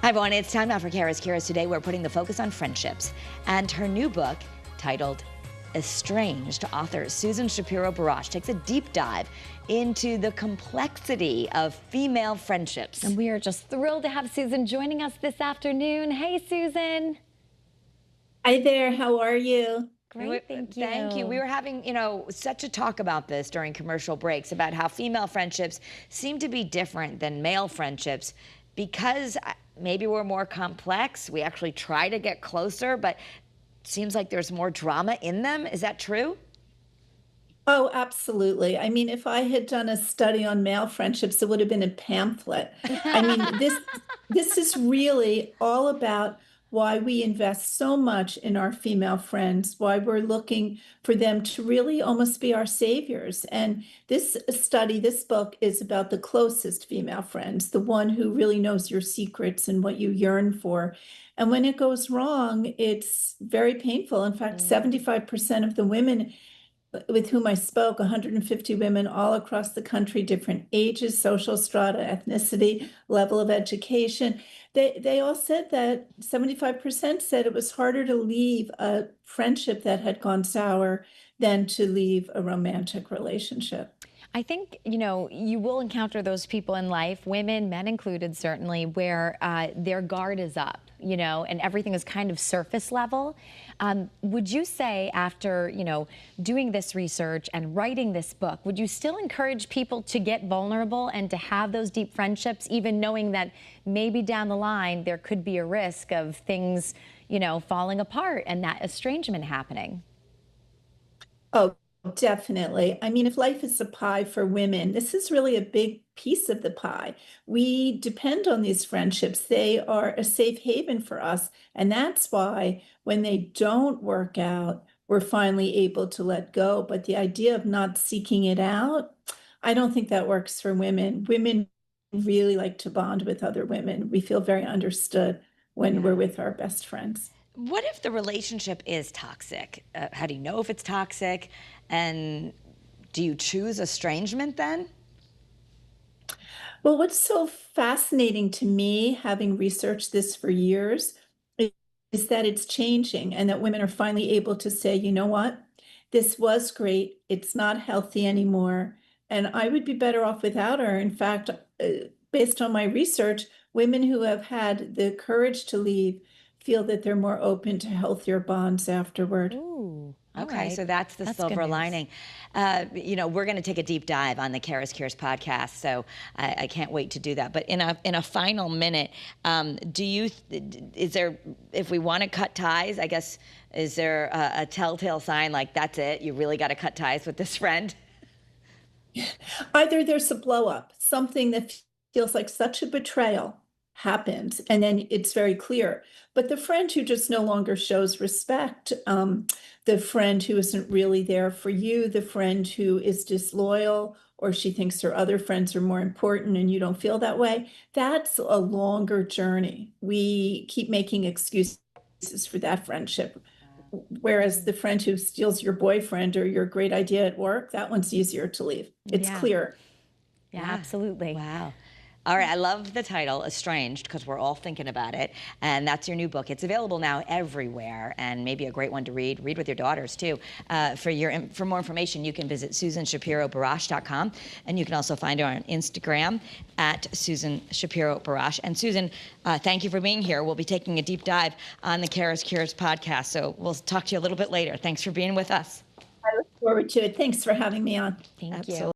Hi, everyone. It's time now for Kara's Curious. Today, we're putting the focus on friendships. And her new book, titled Estranged, author Susan Shapiro Barash takes a deep dive into the complexity of female friendships. And we are just thrilled to have Susan joining us this afternoon. Hey, Susan. Hi there. How are you? Great, thank you. Thank you. We were having, such a talk about this during commercial breaks about how female friendships seem to be different than male friendships because maybe we're more complex. We actually try to get closer, but it seems like there's more drama in them. Is that true? Oh, absolutely. I mean, if I had done a study on male friendships, it would have been a pamphlet. I mean, this is really all about why we invest so much in our female friends, why we're looking for them to really almost be our saviors. And this study, this book is about the closest female friends, the one who really knows your secrets and what you yearn for. And when it goes wrong, it's very painful. In fact, 75% of the women with whom I spoke, 150 women all across the country, different ages, social strata, ethnicity, level of education. They all said that 75% said it was harder to leave a friendship that had gone sour than to leave a romantic relationship. I think, you will encounter those people in life, women, men included, certainly, where their guard is up, and everything is kind of surface level. Would you say after, doing this research and writing this book, would you still encourage people to get vulnerable and to have those deep friendships, even knowing that maybe down the line there could be a risk of things, falling apart and that estrangement happening? Oh, definitely. I mean, if life is a pie for women, this is really a big piece of the pie. We depend on these friendships. They are a safe haven for us. And that's why when they don't work out, we're finally able to let go. But the idea of not seeking it out, I don't think that works for women. Women really like to bond with other women. We feel very understood when we're with our best friends. What if the relationship is toxic? How do you know if it's toxic? And do you choose estrangement then? Well, what's so fascinating to me, having researched this for years, is that it's changing and that women are finally able to say, you know what, this was great. It's not healthy anymore. And I would be better off without her. In fact, based on my research, women who have had the courage to leave feel that they're more open to healthier bonds afterward. Ooh, Okay, right. so that's the That's silver good news. lining. We're going to take a deep dive on the Kara's Curious podcast, so I can't wait to do that. But in a final minute, is there, if we want to cut ties, I guess, is there a telltale sign like that's it? You really got to cut ties with this friend? Either there's a blow up, something that feels like such a betrayal happens, and then it's very clear. But the friend who just no longer shows respect, the friend who isn't really there for you, the friend who is disloyal, or she thinks her other friends are more important and you don't feel that way, that's a longer journey. We keep making excuses for that friendship. Whereas the friend who steals your boyfriend or your great idea at work, that one's easier to leave. It's clear. Yeah, absolutely. Wow. All right, I love the title, Estranged, because we're all thinking about it. And that's your new book. It's available now everywhere, and maybe a great one to read. Read with your daughters, too. For more information, you can visit SusanShapiroBarash.com, and you can also find her on Instagram at Susan Shapiro Barash. And Susan, thank you for being here. We'll be taking a deep dive on the Kara's Curious podcast, so we'll talk to you a little bit later. Thanks for being with us. I look forward to it. Thanks for having me on. Thank you. Absolutely.